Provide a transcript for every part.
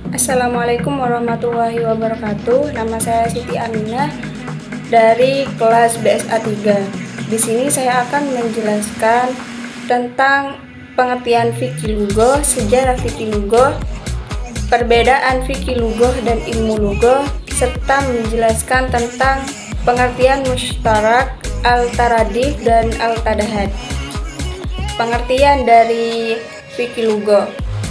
Assalamualaikum warahmatullahi wabarakatuh. Nama saya Siti Aminah dari kelas BSA 3. Di sini saya akan menjelaskan tentang pengertian fikih lughah, sejarah fikih lughah, perbedaan fikih lughah dan ilmu lughah, serta menjelaskan tentang pengertian mustarak, al-taradif dan al-tadahad. Pengertian dari fikih lughah.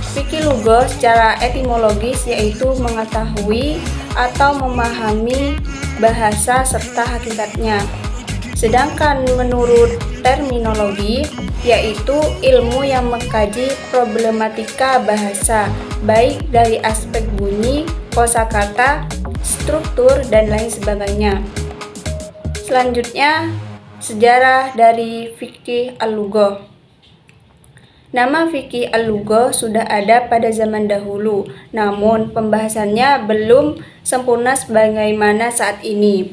Fikih lughah secara etimologis yaitu mengetahui atau memahami bahasa serta hakikatnya. Sedangkan menurut terminologi yaitu ilmu yang mengkaji problematika bahasa, baik dari aspek bunyi, kosakata, struktur, dan lain sebagainya. Selanjutnya, sejarah dari fikih al-lughah. Nama fikih al-lughah sudah ada pada zaman dahulu, namun pembahasannya belum sempurna sebagaimana saat ini.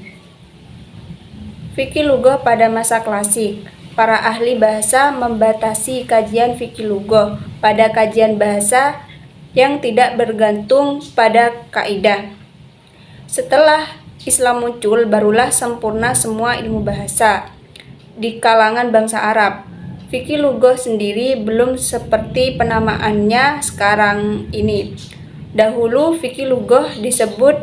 Fikih lughah pada masa klasik. Para ahli bahasa membatasi kajian fikih lughah pada kajian bahasa yang tidak bergantung pada kaidah. Setelah Islam muncul, barulah sempurna semua ilmu bahasa di kalangan bangsa Arab. Fikih lughah sendiri belum seperti penamaannya sekarang ini. Dahulu fikih lughah disebut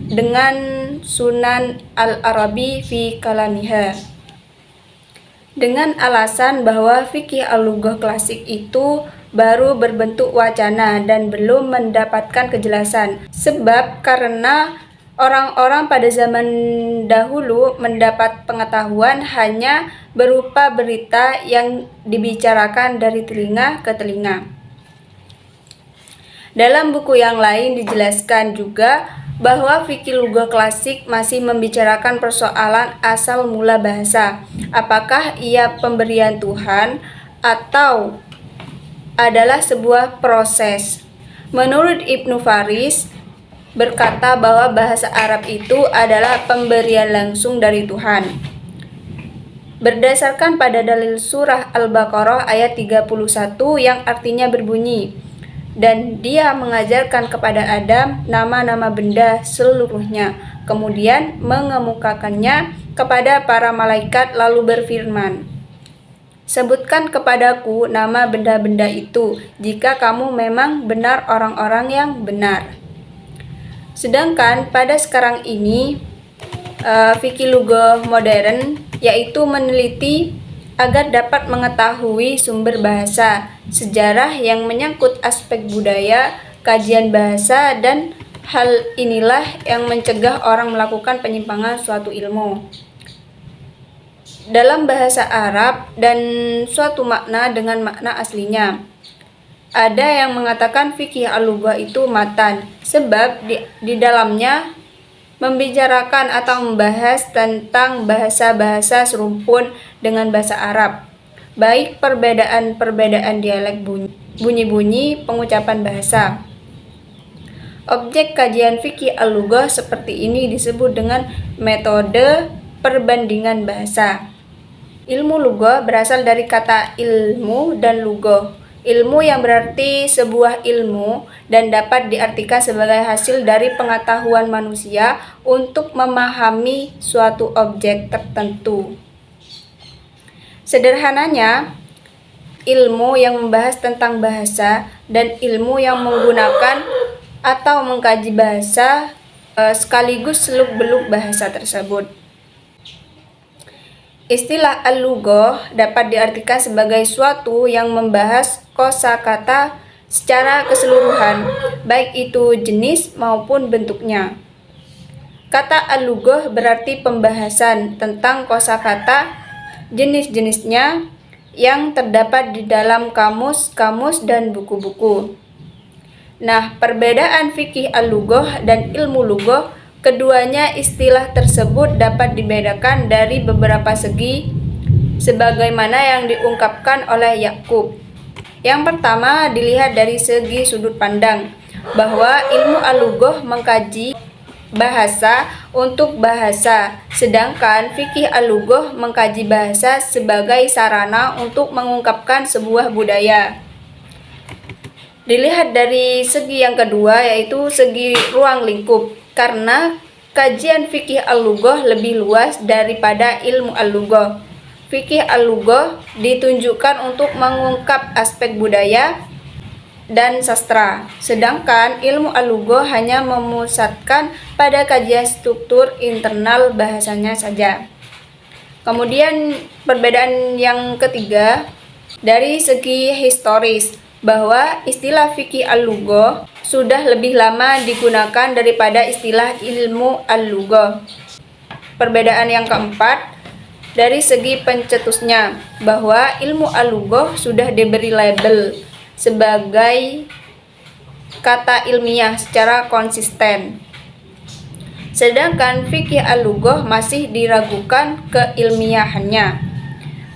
dengan Sunan al-Arabi fi kalamiha, dengan alasan bahwa fikih al-lughah klasik itu baru berbentuk wacana dan belum mendapatkan kejelasan. Sebab karena orang-orang pada zaman dahulu mendapat pengetahuan hanya berupa berita yang dibicarakan dari telinga ke telinga. Dalam buku yang lain dijelaskan juga bahwa fikih lughah klasik masih membicarakan persoalan asal mula bahasa. Apakah ia pemberian Tuhan atau adalah sebuah proses? Menurut Ibnu Faris berkata bahwa bahasa Arab itu adalah pemberian langsung dari Tuhan. Berdasarkan pada dalil surah Al-Baqarah ayat 31 yang artinya berbunyi, dan dia mengajarkan kepada Adam nama-nama benda seluruhnya, kemudian mengemukakannya kepada para malaikat lalu berfirman, sebutkan kepadaku nama benda-benda itu jika kamu memang benar orang-orang yang benar. Sedangkan pada sekarang ini fikih lughah modern yaitu meneliti agar dapat mengetahui sumber bahasa, sejarah yang menyangkut aspek budaya, kajian bahasa, dan hal inilah yang mencegah orang melakukan penyimpangan suatu ilmu. Dalam bahasa Arab dan suatu makna dengan makna aslinya. Ada yang mengatakan fikih al-lughah itu matan, sebab di dalamnya membicarakan atau membahas tentang bahasa-bahasa serumpun dengan bahasa Arab, baik perbedaan-perbedaan dialek bunyi-bunyi pengucapan bahasa. Objek kajian fikih al-lughah seperti ini disebut dengan metode perbandingan bahasa. Ilmu lughah berasal dari kata ilmu dan lughah. Ilmu yang berarti sebuah ilmu dan dapat diartikan sebagai hasil dari pengetahuan manusia untuk memahami suatu objek tertentu. Sederhananya, ilmu yang membahas tentang bahasa dan ilmu yang menggunakan atau mengkaji bahasa sekaligus seluk-beluk bahasa tersebut. Istilah al-lughah dapat diartikan sebagai suatu yang membahas kosakata secara keseluruhan, baik itu jenis maupun bentuknya. Kata al-lughah berarti pembahasan tentang kosakata, jenis-jenisnya yang terdapat di dalam kamus-kamus dan buku-buku. Nah, perbedaan fikih al-lughah dan ilmu lughah, keduanya istilah tersebut dapat dibedakan dari beberapa segi sebagaimana yang diungkapkan oleh Yakub. Yang pertama dilihat dari segi sudut pandang bahwa ilmu al-lughah mengkaji bahasa untuk bahasa, sedangkan fikih al-lughah mengkaji bahasa sebagai sarana untuk mengungkapkan sebuah budaya. Dilihat dari segi yang kedua, yaitu segi ruang lingkup, karena kajian fikih al-lughah lebih luas daripada ilmu al-lughah. Fikih al-lughah ditunjukkan untuk mengungkap aspek budaya dan sastra, sedangkan ilmu al-lughah hanya memusatkan pada kajian struktur internal bahasanya saja. Kemudian perbedaan yang ketiga, dari segi historis, bahwa istilah fikih al-lughah sudah lebih lama digunakan daripada istilah ilmu al-lughah. Perbedaan yang keempat, dari segi pencetusnya, bahwa ilmu al-lughah sudah diberi label sebagai kata ilmiah secara konsisten, sedangkan fikih al-lughah masih diragukan keilmiahannya.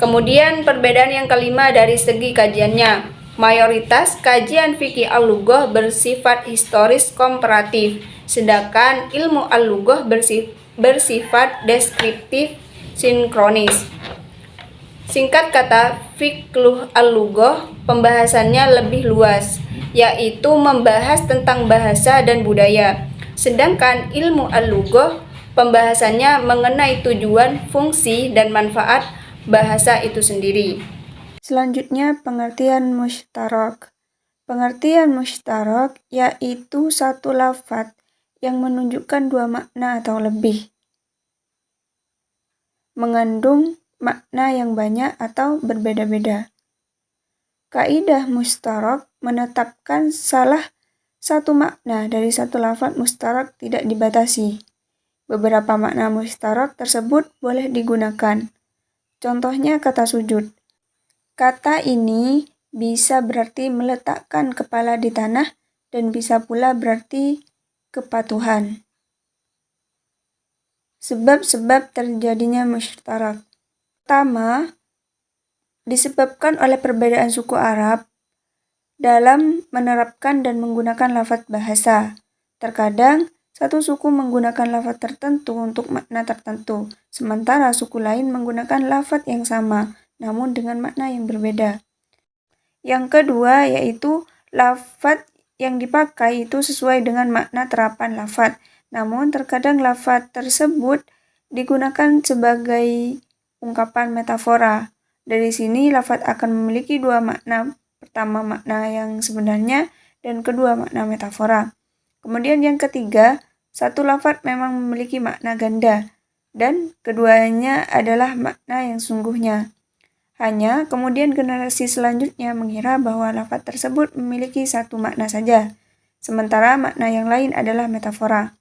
Kemudian perbedaan yang kelima dari segi kajiannya, mayoritas kajian fikih al-lughah bersifat historis komparatif, sedangkan ilmu al-lughah bersifat deskriptif sinkronis. Singkat kata, fikih al-lughah pembahasannya lebih luas, yaitu membahas tentang bahasa dan budaya. Sedangkan ilmu al-lughah pembahasannya mengenai tujuan, fungsi, dan manfaat bahasa itu sendiri. Selanjutnya, pengertian mushtarak. Pengertian mushtarak yaitu satu lafadz yang menunjukkan dua makna atau lebih, mengandung makna yang banyak atau berbeda-beda. Kaidah mushtarak menetapkan salah satu makna dari satu lafadz mushtarak tidak dibatasi. Beberapa makna mushtarak tersebut boleh digunakan. Contohnya kata sujud. Kata ini bisa berarti meletakkan kepala di tanah dan bisa pula berarti kepatuhan. Sebab-sebab terjadinya mushtarak. Pertama, disebabkan oleh perbedaan suku Arab dalam menerapkan dan menggunakan lafadz bahasa. Terkadang, satu suku menggunakan lafadz tertentu untuk makna tertentu, sementara suku lain menggunakan lafadz yang sama, namun dengan makna yang berbeda. Yang kedua yaitu lafadz yang dipakai itu sesuai dengan makna terapan lafadz, namun terkadang lafadz tersebut digunakan sebagai ungkapan metafora. Dari sini lafadz akan memiliki dua makna, pertama makna yang sebenarnya dan kedua makna metafora. Kemudian yang ketiga, satu lafadz memang memiliki makna ganda dan keduanya adalah makna yang sungguhnya. Hanya kemudian generasi selanjutnya mengira bahwa lafadz tersebut memiliki satu makna saja, sementara makna yang lain adalah metafora.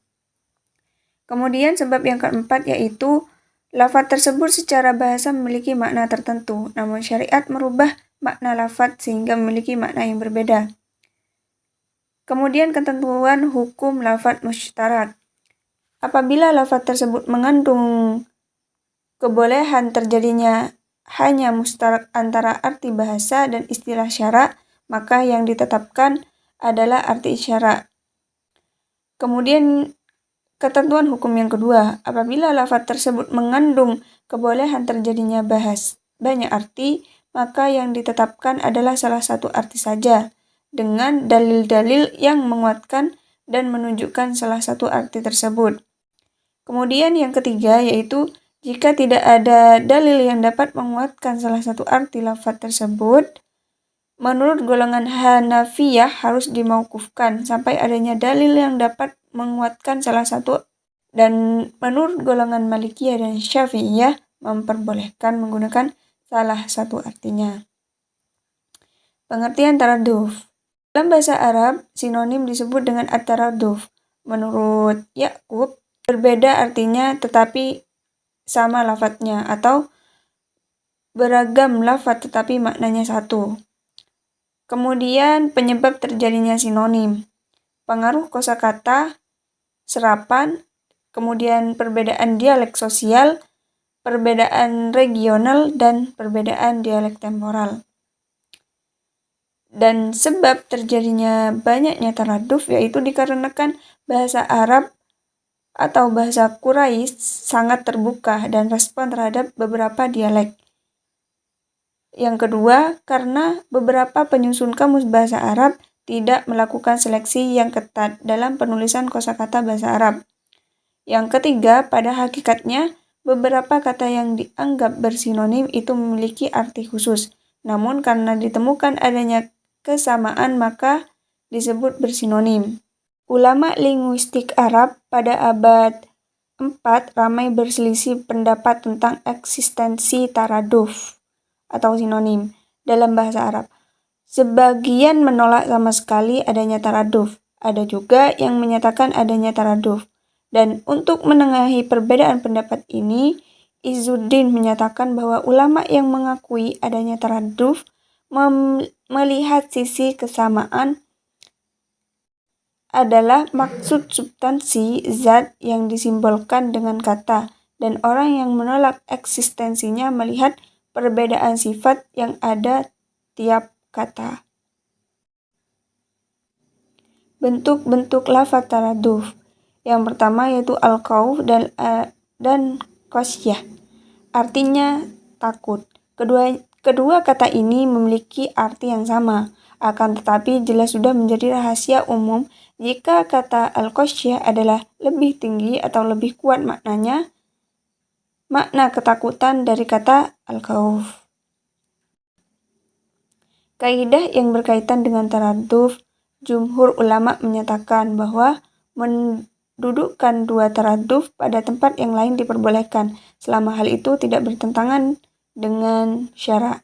Kemudian sebab yang keempat yaitu lafadz tersebut secara bahasa memiliki makna tertentu, namun syariat merubah makna lafadz sehingga memiliki makna yang berbeda. Kemudian ketentuan hukum lafadz mushtarak. Apabila lafadz tersebut mengandung kebolehan terjadinya hanya mushtarak antara arti bahasa dan istilah syara, maka yang ditetapkan adalah arti syara. Kemudian ketentuan hukum yang kedua, apabila lafadz tersebut mengandung kebolehan terjadinya banyak arti, maka yang ditetapkan adalah salah satu arti saja, dengan dalil-dalil yang menguatkan dan menunjukkan salah satu arti tersebut. Kemudian yang ketiga yaitu jika tidak ada dalil yang dapat menguatkan salah satu arti lafadz tersebut, menurut golongan Hanafiyah harus dimauqufkan sampai adanya dalil yang dapat menguatkan salah satu, dan menurut golongan Malikiyah dan Syafi'iyah memperbolehkan menggunakan salah satu artinya. Pengertian taraduf. Dalam bahasa Arab, sinonim disebut dengan at-taraduf. Menurut Ya'qub, berbeda artinya tetapi sama lafadznya, atau beragam lafadz tetapi maknanya satu. Kemudian penyebab terjadinya sinonim, pengaruh kosakata, serapan, kemudian perbedaan dialek sosial, perbedaan regional, dan perbedaan dialek temporal. Dan sebab terjadinya banyaknya taraduf yaitu dikarenakan bahasa Arab atau bahasa Quraisy sangat terbuka dan respon terhadap beberapa dialek. Yang kedua, karena beberapa penyusun kamus bahasa Arab tidak melakukan seleksi yang ketat dalam penulisan kosakata bahasa Arab. Yang ketiga, pada hakikatnya, beberapa kata yang dianggap bersinonim itu memiliki arti khusus. Namun karena ditemukan adanya kesamaan maka disebut bersinonim. Ulama linguistik Arab pada abad 4 ramai berselisih pendapat tentang eksistensi taraduf atau sinonim dalam bahasa Arab. Sebagian menolak sama sekali adanya taraduf. Ada juga yang menyatakan adanya taraduf. Dan untuk menengahi perbedaan pendapat ini, Izzuddin menyatakan bahwa ulama yang mengakui adanya taraduf melihat sisi kesamaan adalah maksud substansi zat yang disimbolkan dengan kata, dan orang yang menolak eksistensinya melihat perbedaan sifat yang ada tiap kata. Bentuk-bentuk lafaz taraduf. Yang pertama yaitu al-khauf dan qasyah. Artinya takut. Kedua kata ini memiliki arti yang sama. Akan tetapi jelas sudah menjadi rahasia umum jika kata al-qasyah adalah lebih tinggi atau lebih kuat maknanya, makna ketakutan dari kata al-khauf. Kaidah yang berkaitan dengan taraduf, jumhur ulama menyatakan bahwa mendudukkan dua taraduf pada tempat yang lain diperbolehkan, selama hal itu tidak bertentangan dengan syara'.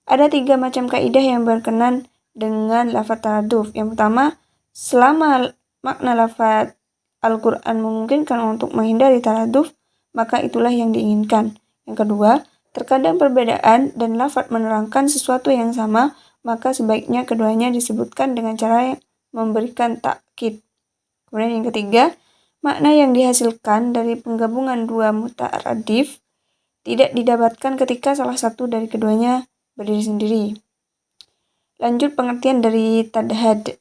Ada 3 macam kaidah yang berkenan dengan lafaz taraduf. Yang pertama, selama makna lafaz Al-Quran memungkinkan untuk menghindari taraduf, maka itulah yang diinginkan. Yang kedua, terkadang perbedaan dan lafaz menerangkan sesuatu yang sama, maka sebaiknya keduanya disebutkan dengan cara yang memberikan takkid. Kemudian yang ketiga, makna yang dihasilkan dari penggabungan dua mutaradif tidak didapatkan ketika salah satu dari keduanya berdiri sendiri. Lanjut pengertian dari tadhad.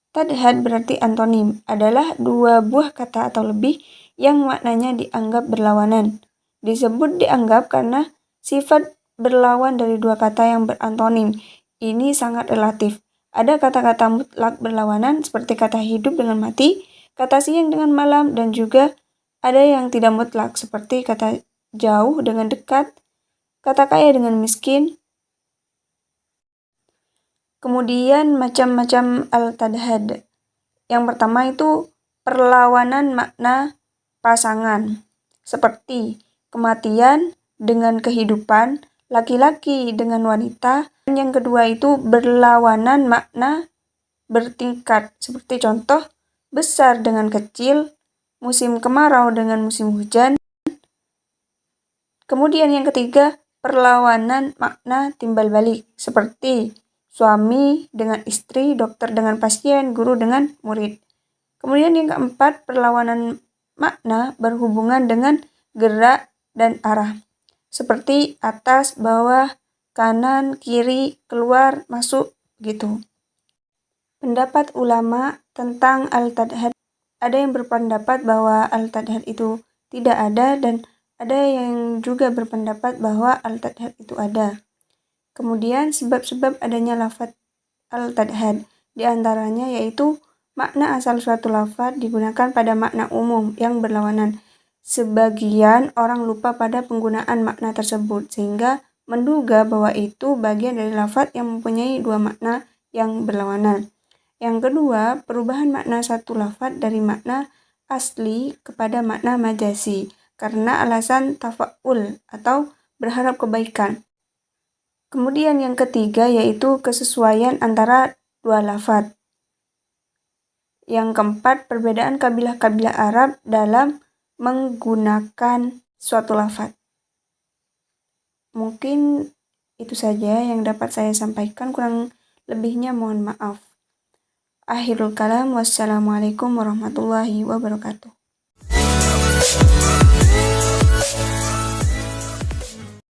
Tadhad berarti antonim, adalah dua buah kata atau lebih yang maknanya dianggap berlawanan. Disebut dianggap karena sifat berlawan dari dua kata yang berantonim ini sangat relatif. Ada kata-kata mutlak berlawanan seperti kata hidup dengan mati, kata siang dengan malam, dan juga ada yang tidak mutlak seperti kata jauh dengan dekat, kata kaya dengan miskin. Kemudian macam-macam al-tadhad. Yang pertama itu perlawanan makna pasangan, seperti kematian dengan kehidupan, laki-laki dengan wanita. Yang kedua itu berlawanan makna bertingkat, seperti contoh besar dengan kecil, musim kemarau dengan musim hujan. Kemudian yang ketiga, perlawanan makna timbal balik, seperti suami dengan istri, dokter dengan pasien, guru dengan murid. Kemudian yang keempat, perlawanan makna berhubungan dengan gerak dan arah, seperti atas, bawah, kanan, kiri, keluar, masuk, gitu. Pendapat ulama tentang al-tadhad. Ada yang berpendapat bahwa al-tadhad itu tidak ada, dan ada yang juga berpendapat bahwa al-tadhad itu ada. Kemudian sebab-sebab adanya lafaz al-tadhad, di antaranya yaitu makna asal suatu lafaz digunakan pada makna umum yang berlawanan. Sebagian orang lupa pada penggunaan makna tersebut, sehingga menduga bahwa itu bagian dari lafaz yang mempunyai dua makna yang berlawanan. Yang kedua, perubahan makna satu lafaz dari makna asli kepada makna majazi, karena alasan tafa'ul atau berharap kebaikan. Kemudian yang ketiga yaitu kesesuaian antara dua lafaz. Yang keempat, perbedaan kabilah-kabilah Arab dalam menggunakan suatu lafaz. Mungkin itu saja yang dapat saya sampaikan, kurang lebihnya mohon maaf. Akhirul kalam, wassalamualaikum warahmatullahi wabarakatuh.